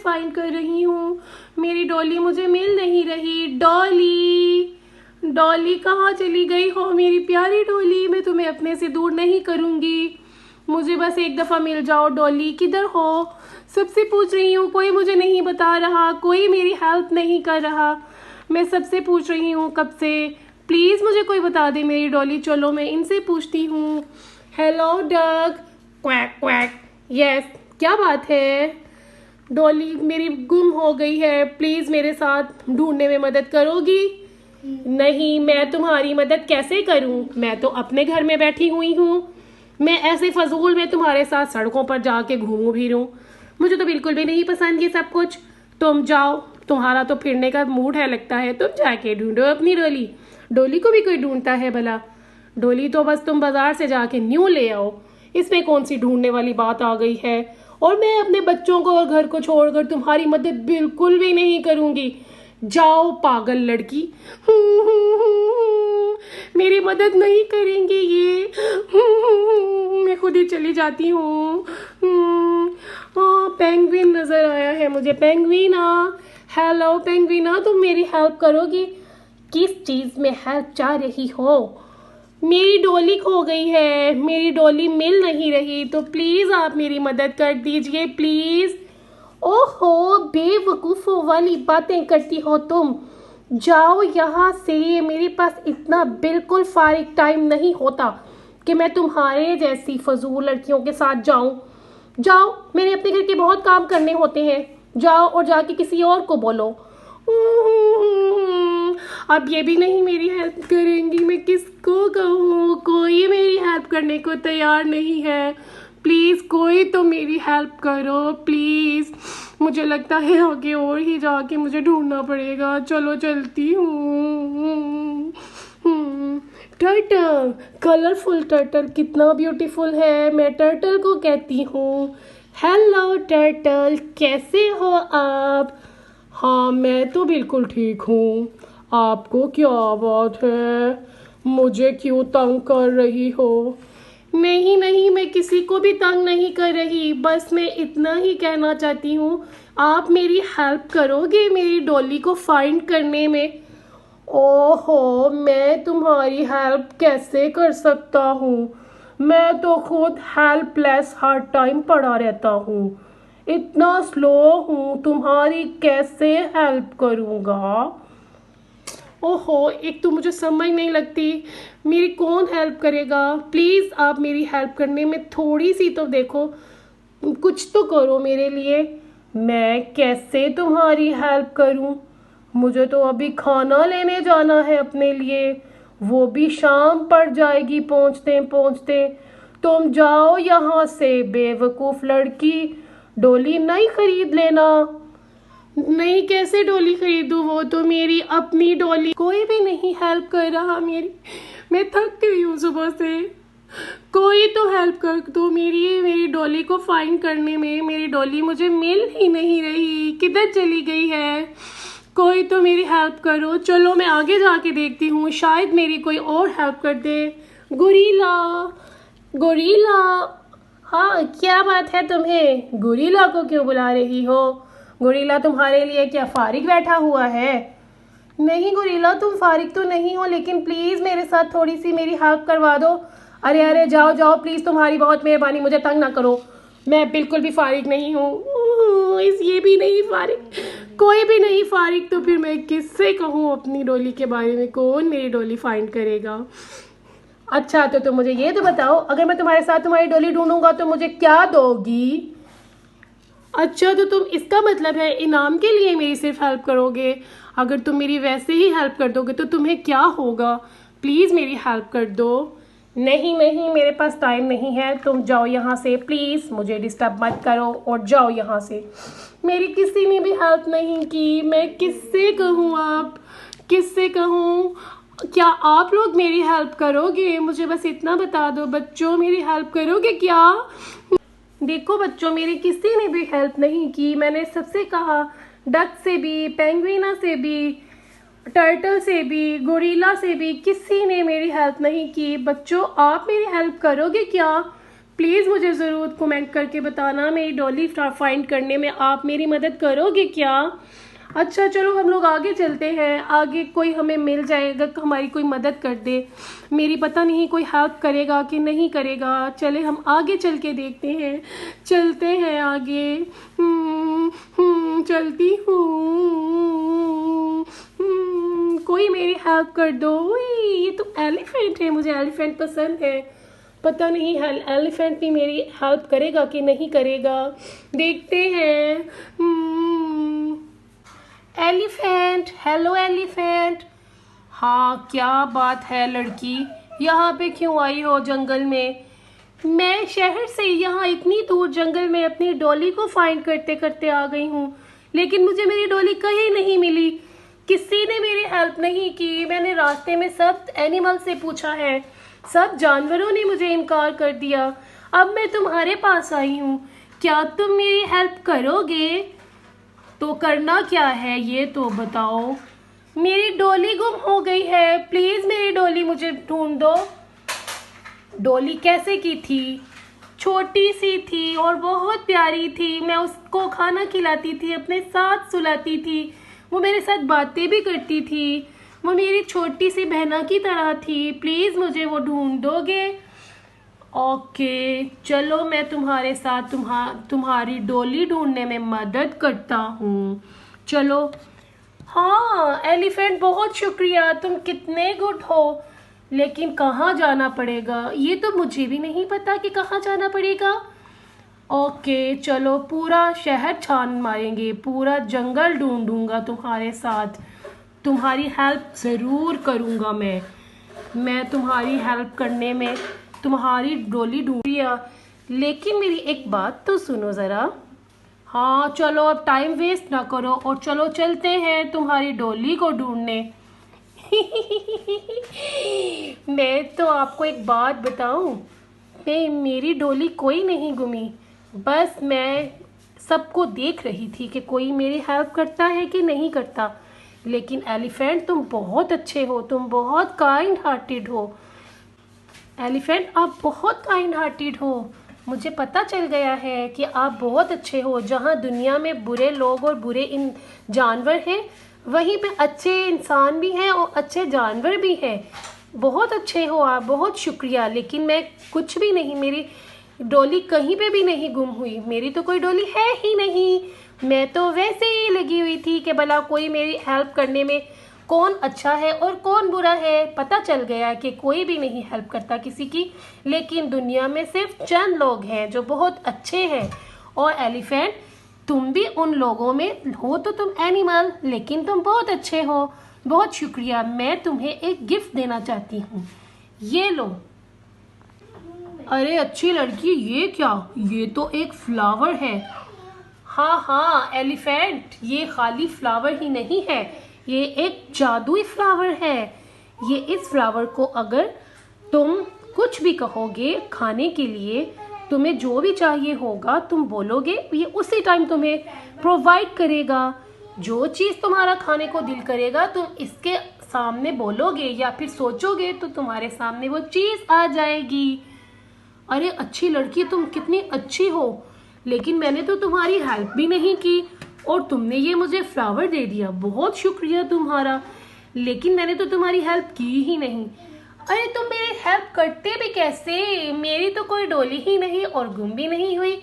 Find कर रही हूँ। मेरी डॉली मुझे मिल नहीं रही। डॉली, डॉली कहाँ चली गई हो मेरी प्यारी डॉली? मैं तुम्हें अपने से दूर नहीं करूँगी, मुझे बस एक दफ़ा मिल जाओ। डॉली किधर हो? सबसे पूछ रही हूँ, कोई मुझे नहीं बता रहा, कोई मेरी हेल्प नहीं कर रहा। मैं सबसे पूछ रही हूँ कब से, प्लीज़ मुझे कोई बता दे मेरी डॉली। चलो मैं इनसे पूछती हूँ। Hello duck. Quack quack. Yes, क्या बात है? डॉली मेरी गुम हो गई है, प्लीज़ मेरे साथ ढूंढने में मदद करोगी? नहीं, मैं तुम्हारी मदद कैसे करूं? मैं तो अपने घर में बैठी हुई हूँ। मैं ऐसे फजूल में तुम्हारे साथ सड़कों पर जाके घूमूं फिरूं? मुझे तो बिल्कुल भी नहीं पसंद ये सब कुछ। तुम जाओ, तुम्हारा तो फिरने का मूड है लगता है, तुम जाके ढूंढो अपनी डोली। डोली को भी कोई ढूंढता है भला? डोली तो बस तुम बाजार से जाके न्यू ले आओ, इसमें कौन सी ढूंढने वाली बात आ गई है। और मैं अपने बच्चों को और घर को छोड़कर तुम्हारी मदद बिल्कुल भी नहीं करूंगी। जाओ पागल लड़की। मेरी मदद नहीं करेंगे ये। मैं खुद ही चली जाती हूँ। पेंगुइन नजर आया है मुझे। पेंगुइना, हेलो पेंगुइना, तुम मेरी हेल्प करोगी? किस चीज में हेल्प चाह रही हो? मेरी डॉली खो गई है, मेरी डॉली मिल नहीं रही, तो प्लीज आप मेरी मदद कर दीजिए प्लीज। ओहो, बेवकूफ़ों वाली बातें करती हो तुम। जाओ यहाँ से, मेरे पास इतना बिल्कुल फारिग टाइम नहीं होता कि मैं तुम्हारे जैसी फजूल लड़कियों के साथ जाऊं। जाओ, मेरे अपने घर के बहुत काम करने होते हैं। जाओ और जाके किसी और को बोलो। अब ये भी नहीं मेरी हेल्प करेंगी, मैं किसको कहूँ? कोई मेरी हेल्प करने को तैयार नहीं है। प्लीज़ कोई तो मेरी हेल्प करो प्लीज़। मुझे लगता है आगे और ही जाके मुझे ढूंढना पड़ेगा। चलो चलती हूँ। टर्टल, कलरफुल टर्टल कितना ब्यूटीफुल है, मैं टर्टल को कहती हूँ। हेलो टर्टल, कैसे हो आप? हाँ, मैं तो बिल्कुल ठीक हूँ। आपको क्या बात है? मुझे क्यों तंग कर रही हो? नहीं नहीं, मैं किसी को भी तंग नहीं कर रही, बस मैं इतना ही कहना चाहती हूँ, आप मेरी हेल्प करोगे मेरी डॉली को फाइंड करने में? ओहो, मैं तुम्हारी हेल्प कैसे कर सकता हूँ? मैं तो खुद हेल्पलेस हर टाइम पड़ा रहता हूँ, इतना स्लो हूँ, तुम्हारी कैसे हेल्प करूँगा? ओहो, एक तो मुझे समझ नहीं लगती, मेरी कौन हेल्प करेगा? प्लीज़ आप मेरी हेल्प करने में थोड़ी सी तो देखो, कुछ तो करो मेरे लिए। मैं कैसे तुम्हारी हेल्प करूं? मुझे तो अभी खाना लेने जाना है अपने लिए, वो भी शाम पड़ जाएगी पहुंचते पहुंचते। तुम जाओ यहाँ से बेवकूफ़ लड़की, डोली नहीं खरीद लेना। नहीं, कैसे डॉली खरीदूं? वो तो मेरी अपनी डॉली। कोई भी नहीं हेल्प कर रहा मेरी, मैं थक गई हूँ सुबह से। कोई तो हेल्प कर दो मेरी डॉली को फाइंड करने में। मेरी डॉली मुझे मिल ही नहीं रही, किधर चली गई है? कोई तो मेरी हेल्प करो। चलो मैं आगे जाके देखती हूँ, शायद मेरी कोई और हेल्प कर दे। गोरीला, गोरीला। हाँ, क्या बात है तुम्हें? गोरीला को क्यों बुला रही हो? गोरीला तुम्हारे लिए क्या फारिग बैठा हुआ है? नहीं गोरीला, तुम फारिग तो नहीं हो, लेकिन प्लीज़ मेरे साथ थोड़ी सी मेरी हेल्प करवा दो। अरे अरे, जाओ जाओ प्लीज़, तुम्हारी बहुत मेहरबानी, मुझे तंग ना करो, मैं बिल्कुल भी फारिग नहीं हूँ। इस ये भी नहीं फारिग, कोई भी नहीं फारिग, तो फिर मैं किससे कहूँ अपनी डोली के बारे में? कौन मेरी डोली फाइंड करेगा? अच्छा, तो तुम मुझे ये तो बताओ, अगर मैं तुम्हारे साथ तुम्हारी डोली ढूंढूंगा तो मुझे क्या दोगी? अच्छा, तो तुम इसका मतलब है इनाम के लिए मेरी सिर्फ हेल्प करोगे? अगर तुम मेरी वैसे ही हेल्प कर दोगे तो तुम्हें क्या होगा? प्लीज़ मेरी हेल्प कर दो। नहीं नहीं, मेरे पास टाइम नहीं है, तुम जाओ यहाँ से प्लीज़, मुझे डिस्टर्ब मत करो और जाओ यहाँ से। मेरी किसी ने भी हेल्प नहीं की, मैं किससे कहूँ? आप किससे कहूँ? क्या आप लोग मेरी हेल्प करोगे? मुझे बस इतना बता दो बच्चों, मेरी हेल्प करोगे क्या? देखो बच्चों, मेरी किसी ने भी हेल्प नहीं की, मैंने सबसे कहा, डक से भी, पेंगुइना से भी, टर्टल से भी, गोरिल्ला से भी, किसी ने मेरी हेल्प नहीं की। बच्चों, आप मेरी हेल्प करोगे क्या? प्लीज़ मुझे ज़रूर कमेंट करके बताना, मेरी डॉली फाइंड करने में आप मेरी मदद करोगे क्या? अच्छा चलो हम लोग आगे चलते हैं, आगे कोई हमें मिल जाएगा, हमारी कोई मदद कर दे। मेरी पता नहीं कोई हेल्प करेगा कि नहीं करेगा। चले हम आगे चल के देखते हैं, चलते हैं आगे। चलती हूँ। कोई मेरी हेल्प कर दो। उई, ये तो एलिफेंट है, मुझे एलिफेंट पसंद है। पता नहीं एलिफेंट भी मेरी हेल्प करेगा कि नहीं करेगा, देखते हैं। Elephant, hello elephant. हाँ क्या बात है लड़की, यहाँ पे क्यों आई हो जंगल में? मैं शहर से यहाँ इतनी दूर जंगल में अपनी डॉली को फाइंड करते करते आ गई हूँ, लेकिन मुझे मेरी डॉली कहीं नहीं मिली। किसी ने मेरी हेल्प नहीं की। मैंने रास्ते में सब एनिमल से पूछा है, सब जानवरों ने मुझे इनकार कर दिया। अब मैं तुम्हारे पास आई हूँ, क्या तुम मेरी हेल्प करोगे? तो करना क्या है ये तो बताओ। मेरी डॉली गुम हो गई है, प्लीज मेरी डॉली मुझे ढूंढ दो। डॉली कैसे की थी? छोटी सी थी और बहुत प्यारी थी। मैं उसको खाना खिलाती थी, अपने साथ सुलाती थी, वो मेरे साथ बातें भी करती थी। वो मेरी छोटी सी बहना की तरह थी। प्लीज मुझे वो ढूंढ दोगे? ओके चलो मैं तुम्हारे साथ तुम्हारी डॉली ढूंढने में मदद करता हूँ। चलो। हाँ एलिफेंट, बहुत शुक्रिया, तुम कितने गुड हो। लेकिन कहाँ जाना पड़ेगा? ये तो मुझे भी नहीं पता कि कहाँ जाना पड़ेगा। ओके चलो, पूरा शहर छान मारेंगे, पूरा जंगल ढूंढूंगा तुम्हारे साथ। तुम्हारी हेल्प ज़रूर करूँगा मैं तुम्हारी हेल्प करने में तुम्हारी डॉली ढूंढिया। लेकिन मेरी एक बात तो सुनो ज़रा। हाँ चलो अब टाइम वेस्ट ना करो और चलो चलते हैं तुम्हारी डॉली को ढूंढने। मैं तो आपको एक बात बताऊं, मेरी डॉली कोई नहीं गुमी, बस मैं सबको देख रही थी कि कोई मेरी हेल्प करता है कि नहीं करता। लेकिन एलिफेंट तुम बहुत अच्छे हो, तुम बहुत काइंड हार्टेड हो। एलिफेंट आप बहुत काइंड हार्टेड हो। मुझे पता चल गया है कि आप बहुत अच्छे हो। जहाँ दुनिया में बुरे लोग और बुरे इन जानवर हैं, वहीं पे अच्छे इंसान भी हैं और अच्छे जानवर भी हैं। बहुत अच्छे हो आप, बहुत शुक्रिया। लेकिन मैं कुछ भी नहीं, मेरी डॉली कहीं पे भी नहीं गुम हुई। मेरी तो कोई डॉली है ही नहीं। मैं तो वैसे ही लगी हुई थी कि भला कोई मेरी हेल्प करने में कौन अच्छा है और कौन बुरा है। पता चल गया कि कोई भी नहीं हेल्प करता किसी की, लेकिन दुनिया में सिर्फ चंद लोग हैं जो बहुत अच्छे हैं। और एलिफेंट, तुम भी उन लोगों में हो। तो तुम एनिमल, लेकिन तुम बहुत अच्छे हो। बहुत शुक्रिया। मैं तुम्हें एक गिफ्ट देना चाहती हूँ, ये लो। अरे अच्छी लड़की, ये क्या? ये तो एक फ्लावर है। हाँ हाँ एलिफेंट, ये खाली फ्लावर ही नहीं है, ये एक जादुई फ्लावर है। ये इस फ्लावर को अगर तुम कुछ भी कहोगे खाने के लिए, तुम्हें जो भी चाहिए होगा तुम बोलोगे, ये उसी टाइम तुम्हें प्रोवाइड करेगा। जो चीज़ तुम्हारा खाने को दिल करेगा तुम इसके सामने बोलोगे या फिर सोचोगे तो तुम्हारे सामने वो चीज़ आ जाएगी। अरे अच्छी लड़की, तुम कितनी अच्छी हो। लेकिन मैंने तो तुम्हारी हेल्प भी नहीं की और तुमने ये मुझे फ्लावर दे दिया। बहुत शुक्रिया तुम्हारा, लेकिन मैंने तो तुम्हारी हेल्प की ही नहीं। अरे तुम मेरी हेल्प करते भी कैसे? मेरी तो कोई डॉली ही नहीं और गुम भी नहीं हुई।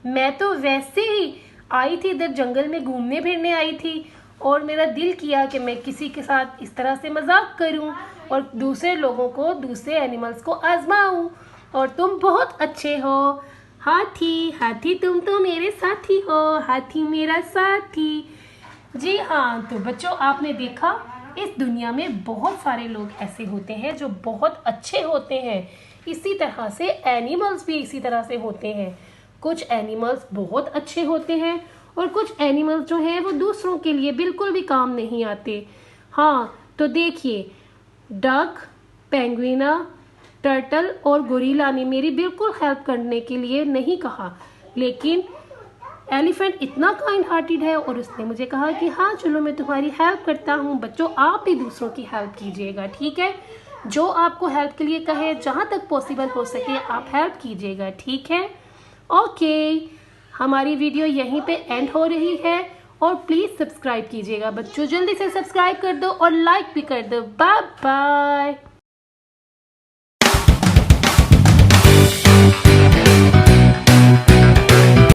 मैं तो वैसे ही आई थी, इधर जंगल में घूमने फिरने आई थी और मेरा दिल किया कि मैं किसी के साथ इस तरह से मजाक करूं और दूसरे लोगों को, दूसरे एनिमल्स को आजमाऊं। और तुम बहुत अच्छे हो। हाथी हाथी, तुम तो मेरे साथी हो, हाथी मेरा साथी। जी हाँ, तो बच्चों आपने देखा, इस दुनिया में बहुत सारे लोग ऐसे होते हैं जो बहुत अच्छे होते हैं। इसी तरह से एनिमल्स भी इसी तरह से होते हैं। कुछ एनिमल्स बहुत अच्छे होते हैं और कुछ एनिमल्स जो हैं वो दूसरों के लिए बिल्कुल भी काम नहीं आते। हाँ तो देखिए, डक, पेंगुइना, टर्टल और गोरिल्ला ने मेरी बिल्कुल हेल्प करने के लिए नहीं कहा, लेकिन एलिफेंट इतना काइंड हार्टेड है और उसने मुझे कहा कि हाँ चलो मैं तुम्हारी हेल्प करता हूँ। बच्चों आप भी दूसरों की हेल्प कीजिएगा, ठीक है? जो आपको हेल्प के लिए कहे, जहाँ तक पॉसिबल हो सके आप हेल्प कीजिएगा, ठीक है। ओके, हमारी वीडियो यहीं पे एंड हो रही है और प्लीज़ सब्सक्राइब कीजिएगा बच्चों, जल्दी से सब्सक्राइब कर दो और लाइक भी कर दो। Bye bye.